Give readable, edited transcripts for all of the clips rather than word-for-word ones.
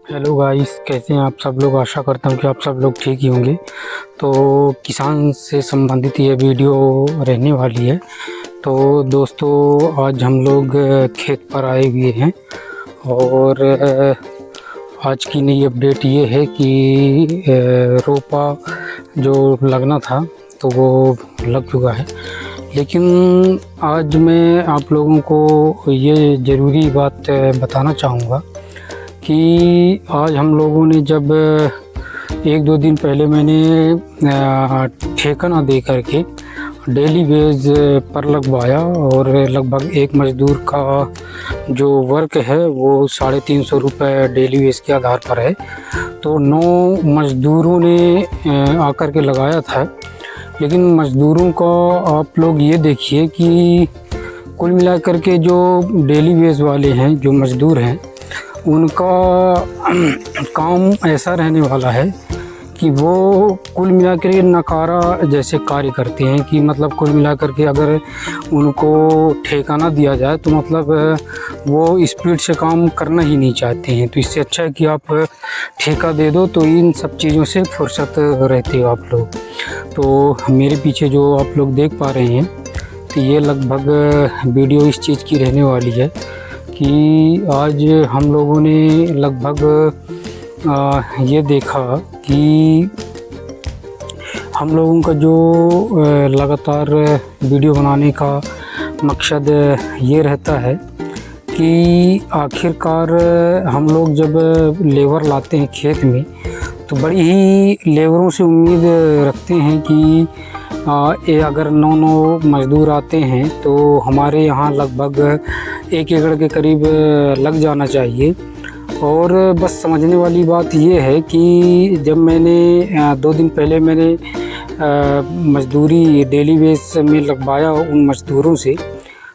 Hello guys, कैसे हैं आप सब लोग। आशा करता हूँ कि आप सब लोग ठीक ही होंगे। तो किसान से संबंधित ये वीडियो रहने वाली है। तो दोस्तों, आज हम लोग खेत पर आए हुए हैं और आज की नई अपडेट ये है कि रोपा जो लगना था तो वो लग चुका है। लेकिन आज मैं आप लोगों को ये ज़रूरी बात बताना चाहूँगा कि आज हम लोगों ने जब एक दो दिन पहले मैंने ठेका ना दे करके डेली बेस पर लगवाया और लगभग एक मज़दूर का जो वर्क है वो 350 रुपये डेली बेस के आधार पर है। तो 9 मज़दूरों ने आकर के लगाया था। लेकिन मज़दूरों का आप लोग ये देखिए कि कुल मिलाकर के जो डेली बेस वाले हैं, जो मज़दूर हैं, उनका काम ऐसा रहने वाला है कि वो कुल मिलाकर के नकारा जैसे कार्य करते हैं। कि मतलब कुल मिलाकर के अगर उनको ठेका ना दिया जाए तो मतलब वो स्पीड से काम करना ही नहीं चाहते हैं। तो इससे अच्छा है कि आप ठेका दे दो, तो इन सब चीज़ों से फुर्सत रहते हो आप लोग। तो मेरे पीछे जो आप लोग देख पा रहे हैं, तो ये लगभग वीडियो इस चीज़ की रहने वाली है कि आज हम लोगों ने लगभग ये देखा कि हम लोगों का जो लगातार वीडियो बनाने का मकसद ये रहता है कि आखिरकार हम लोग जब लेबर लाते हैं खेत में तो बड़ी ही लेबरों से उम्मीद रखते हैं कि ये अगर 9 मज़दूर आते हैं तो हमारे यहाँ लगभग 1 एकड़ के करीब लग जाना चाहिए। और बस समझने वाली बात ये है कि जब मैंने 2 दिन पहले मैंने मज़दूरी डेली बेस में लगवाया उन मज़दूरों से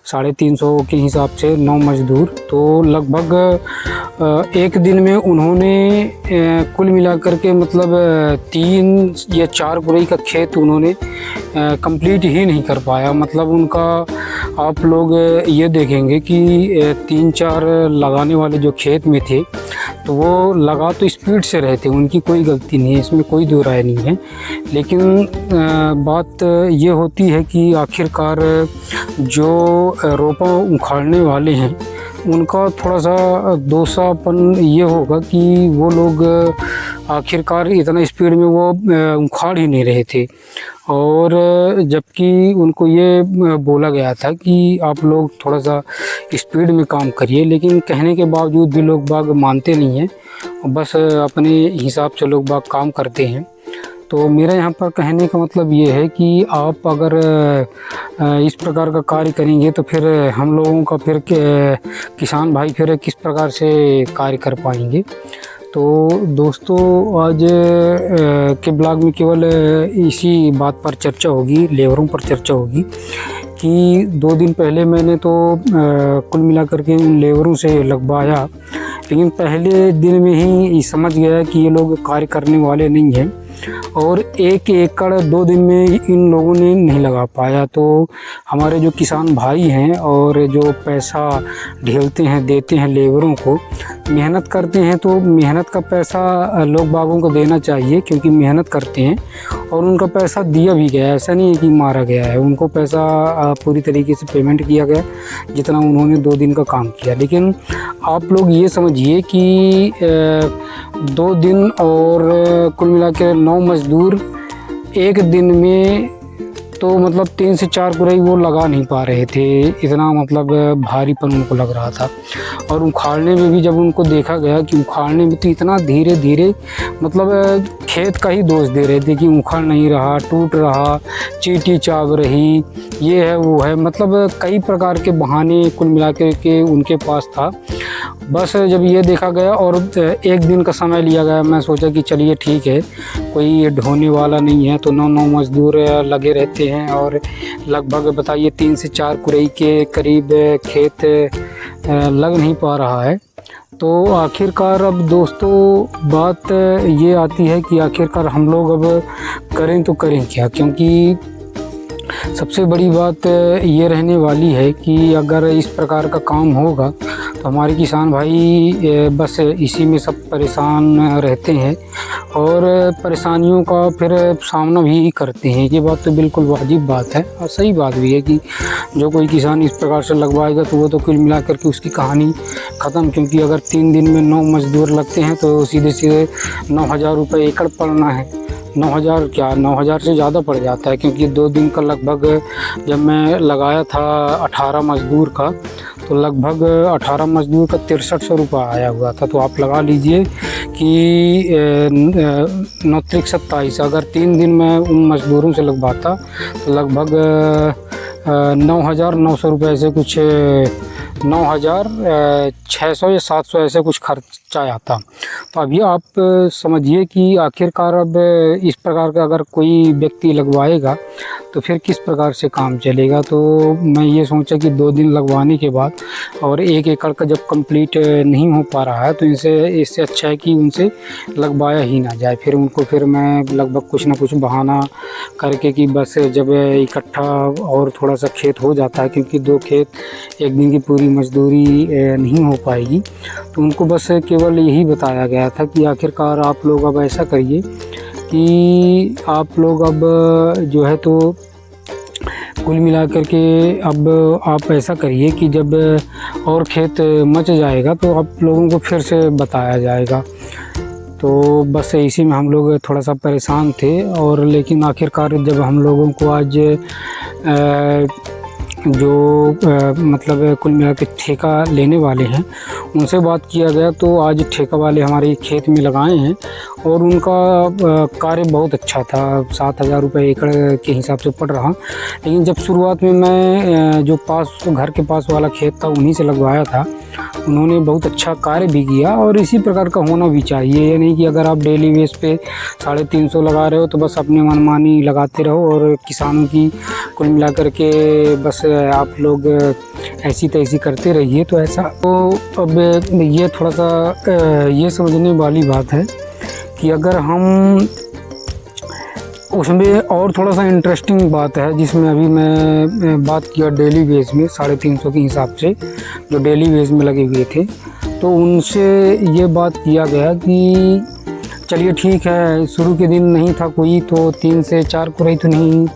350 के हिसाब से 9 मज़दूर, तो लगभग एक दिन में उन्होंने कुल मिलाकर के मतलब 3 या 4 कुरई का खेत उन्होंने कंप्लीट ही नहीं कर पाया। मतलब उनका आप लोग ये देखेंगे कि 3-4 लगाने वाले जो खेत में थे तो वो लगा तो स्पीड से रहे थे, उनकी कोई गलती नहीं है, इसमें कोई दो राय नहीं है। लेकिन बात ये होती है कि आखिरकार जो रोपा उखाड़ने वाले हैं उनका थोड़ा सा दोसापन ये होगा कि वो लोग आखिरकार इतना स्पीड में वो उखाड़ ही नहीं रहे थे। और जबकि उनको ये बोला गया था कि आप लोग थोड़ा सा स्पीड में काम करिए, लेकिन कहने के बावजूद भी लोग बाग मानते नहीं हैं, बस अपने हिसाब से लोग बाग काम करते हैं। तो मेरा यहाँ पर कहने का मतलब ये है कि आप अगर इस प्रकार का कार्य करेंगे तो फिर हम लोगों का फिर किसान भाई फिर किस प्रकार से कार्य कर पाएंगे। तो दोस्तों, आज के ब्लॉग में केवल इसी बात पर चर्चा होगी, लेबरों पर चर्चा होगी कि 2 दिन पहले मैंने तो कुल मिलाकर के उन लेबरों से लगवाया, लेकिन पहले दिन में ही समझ गया कि ये लोग कार्य करने वाले नहीं हैं और 1 एकड़ 2 दिन में इन लोगों ने नहीं लगा पाया। तो हमारे जो किसान भाई हैं और जो पैसा ढेलते हैं, देते हैं लेबरों को, मेहनत करते हैं, तो मेहनत का पैसा लोग बागों को देना चाहिए क्योंकि मेहनत करते हैं और उनका पैसा दिया भी गया। ऐसा नहीं है कि मारा गया है, उनको पैसा पूरी तरीके से पेमेंट किया गया जितना उन्होंने 2 दिन का काम किया। लेकिन आप लोग ये समझिए कि 2 दिन और कुल मिला के 9 मज़दूर एक दिन में तो मतलब 3 से 4 कुरई वो लगा नहीं पा रहे थे, इतना मतलब भारीपन उनको लग रहा था। और उखाड़ने में भी जब उनको देखा गया कि उखाड़ने में तो इतना धीरे धीरे मतलब खेत का ही दोष दे रहे थे कि उखड़ नहीं रहा, टूट रहा, चींटी चाग रही, ये है वो है, मतलब कई प्रकार के बहाने कुल मिला के उनके पास था। बस जब ये देखा गया और 1 दिन का समय लिया गया, मैं सोचा कि चलिए ठीक है, कोई ढोने वाला नहीं है, तो 9 मज़दूर लगे रहते हैं और लगभग बताइए 3 से 4 कुरई के करीब खेत लग नहीं पा रहा है। तो आखिरकार अब दोस्तों बात ये आती है कि आखिरकार हम लोग अब करें तो करें क्या, क्योंकि सबसे बड़ी बात ये रहने वाली है कि अगर इस प्रकार का काम होगा तो हमारे किसान भाई बस इसी में सब परेशान रहते हैं और परेशानियों का फिर सामना भी करते हैं। ये बात तो बिल्कुल वाजिब बात है और सही बात भी है कि जो कोई किसान इस प्रकार से लगवाएगा तो वो तो कुल मिला करके उसकी कहानी ख़त्म, क्योंकि अगर 3 दिन में 9 मज़दूर लगते हैं तो सीधे सीधे 9,000 रुपये एकड़ पड़ना है। 9,000 क्या, 9,000 से ज़्यादा पड़ जाता है, क्योंकि 2 दिन का लगभग जब मैं लगाया था 18 मज़दूर का तो लगभग 18 मज़दूर का 6300 रुपये आया हुआ था। तो आप लगा लीजिए कि 9 त्रिक 27, अगर 3 दिन में उन मज़दूरों से लगवाता तो लगभग 9,900 रुपये से कुछ 9,600 या 700 ऐसे कुछ खर्चा आता। तो अभी आप समझिए कि आखिरकार अब इस प्रकार का अगर कोई व्यक्ति लगवाएगा तो फिर किस प्रकार से काम चलेगा। तो मैं ये सोचा कि 2 दिन लगवाने के बाद और 1 एकड़ का जब कंप्लीट नहीं हो पा रहा है तो इससे अच्छा है कि उनसे लगवाया ही ना जाए। फिर मैं लगभग कुछ ना कुछ बहाना करके कि बस जब इकट्ठा और थोड़ा सा खेत हो जाता है, क्योंकि 2 खेत 1 दिन की पूरी मजदूरी नहीं हो पाएगी, तो उनको बस केवल यही बताया गया था कि आखिरकार आप लोग अब ऐसा करिए कि आप लोग अब जो है तो कुल मिला करके अब आप ऐसा करिए कि जब और खेत मच जाएगा तो आप लोगों को फिर से बताया जाएगा। तो बस इसी में हम लोग थोड़ा सा परेशान थे और लेकिन आखिरकार जब हम लोगों को आज मतलब कुल मिला के ठेका लेने वाले हैं उनसे बात किया गया, तो आज ठेका वाले हमारे खेत में लगाए हैं और उनका कार्य बहुत अच्छा था। 7,000 रुपये एकड़ के हिसाब से पड़ रहा। लेकिन जब शुरुआत में मैं जो घर के पास वाला खेत था उन्हीं से लगवाया था, उन्होंने बहुत अच्छा कार्य भी किया और इसी प्रकार का होना भी चाहिए। ये नहीं कि अगर आप डेली बेस पे 350 लगा रहे हो तो बस अपनी मनमानी लगाते रहो और किसानों की कुल मिला करके बस आप लोग ऐसी तैसी करते रहिए। तो ऐसा तो अब ये थोड़ा सा ये समझने वाली बात है कि अगर हम उसमें और थोड़ा सा इंटरेस्टिंग बात है जिसमें अभी मैं बात किया डेली बेस में 350 के हिसाब से जो डेली बेस में लगे हुए थे, तो उनसे ये बात किया गया कि चलिए ठीक है, शुरू के दिन नहीं था कोई तो 3 से 4 कुरई तो नहीं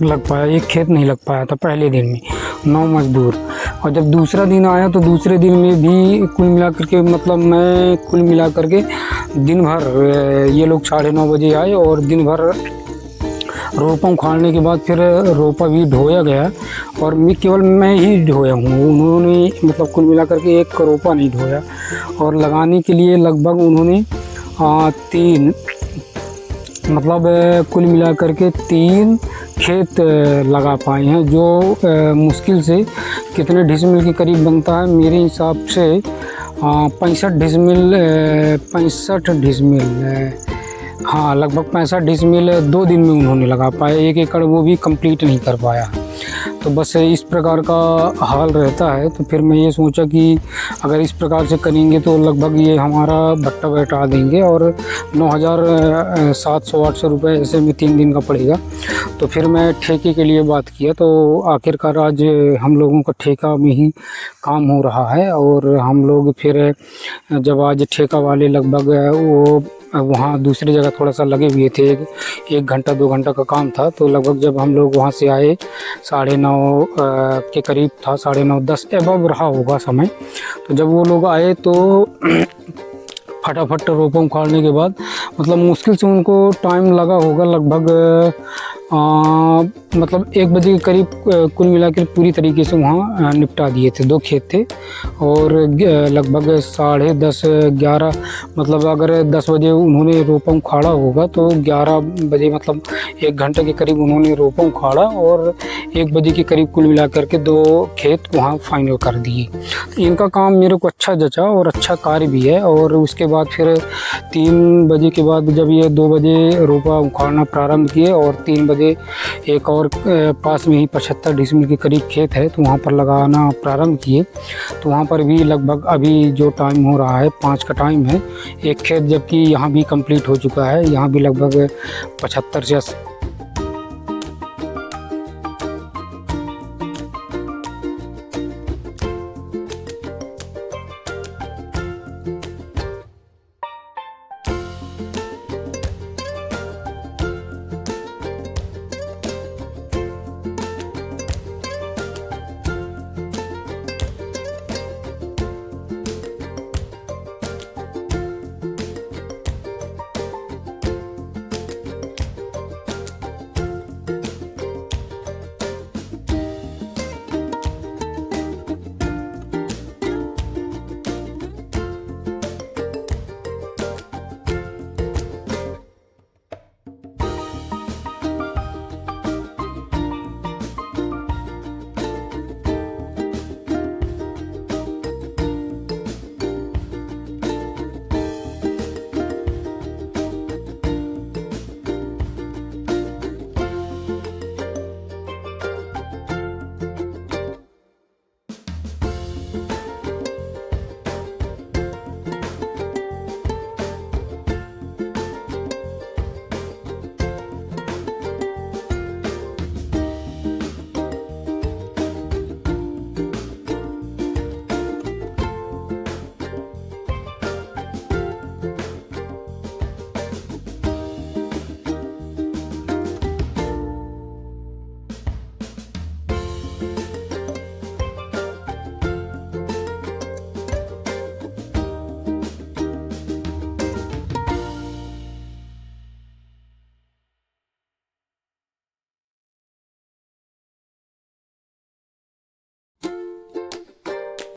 लग पाया, 1 खेत नहीं लग पाया था पहले दिन में 9 मज़दूर। और जब दूसरा दिन आया तो दूसरे दिन में भी कुल मिला करके मतलब मैं कुल मिला करके दिन भर ये लोग 9:30 बजे आए और दिन भर रोपा उखाड़ने के बाद फिर रोपा भी ढोया गया और केवल मैं ही ढोया हूँ, उन्होंने मतलब कुल मिला करके 1 रोपा नहीं ढोया। और लगाने के लिए लगभग उन्होंने 3 मतलब कुल मिला करके 3 खेत लगा पाए हैं, जो मुश्किल से कितने डिसमिल के करीब बनता है मेरे हिसाब से 65 डिसमिल हाँ लगभग 65 डिसमिल 2 दिन में उन्होंने लगा पाए, 1 एकड़ वो भी कंप्लीट नहीं कर पाया। तो बस इस प्रकार का हाल रहता है। तो फिर मैं ये सोचा कि अगर इस प्रकार से करेंगे तो लगभग ये हमारा भट्टा बैठा देंगे और 9,700-800 रुपये ऐसे में 3 दिन का पड़ेगा। तो फिर मैं ठेके के लिए बात किया, तो आखिरकार आज हम लोगों का ठेका में ही काम हो रहा है। और हम लोग फिर जब आज ठेका वाले लगभग वो वहाँ दूसरी जगह थोड़ा सा लगे हुए थे, 1 घंटा 2 घंटा का काम था, तो लगभग जब हम लोग वहाँ से आए 9:30 के करीब था, 9:30 10 एबव रहा होगा समय। तो जब वो लोग आए तो फटाफट रोपा उखाड़ने के बाद मतलब मुश्किल से उनको टाइम लगा होगा लगभग मतलब 1 बजे के करीब कुल मिलाकर पूरी तरीके से वहाँ निपटा दिए थे। 2 खेत थे और लगभग 10:30 11 मतलब अगर 10 बजे उन्होंने रोपा उखाड़ा होगा तो 11 बजे मतलब 1 घंटे के करीब उन्होंने रोपा उखाड़ा और 1 बजे के करीब कुल मिलाकर के 2 खेत वहाँ फाइनल कर दिए। इनका काम मेरे को अच्छा जचा और अच्छा कार्य भी है। और उसके बाद फिर 3 बजे के बाद जब ये 2 बजे रोपा उखाड़ना प्रारंभ किए और 3 बजे एक और पास में ही 75 डिसमिल के करीब खेत है तो वहाँ पर लगाना प्रारंभ किए। तो वहाँ पर भी लगभग अभी जो टाइम हो रहा है 5 का टाइम है, 1 खेत जबकि यहाँ भी कंप्लीट हो चुका है, यहाँ भी लगभग 75 से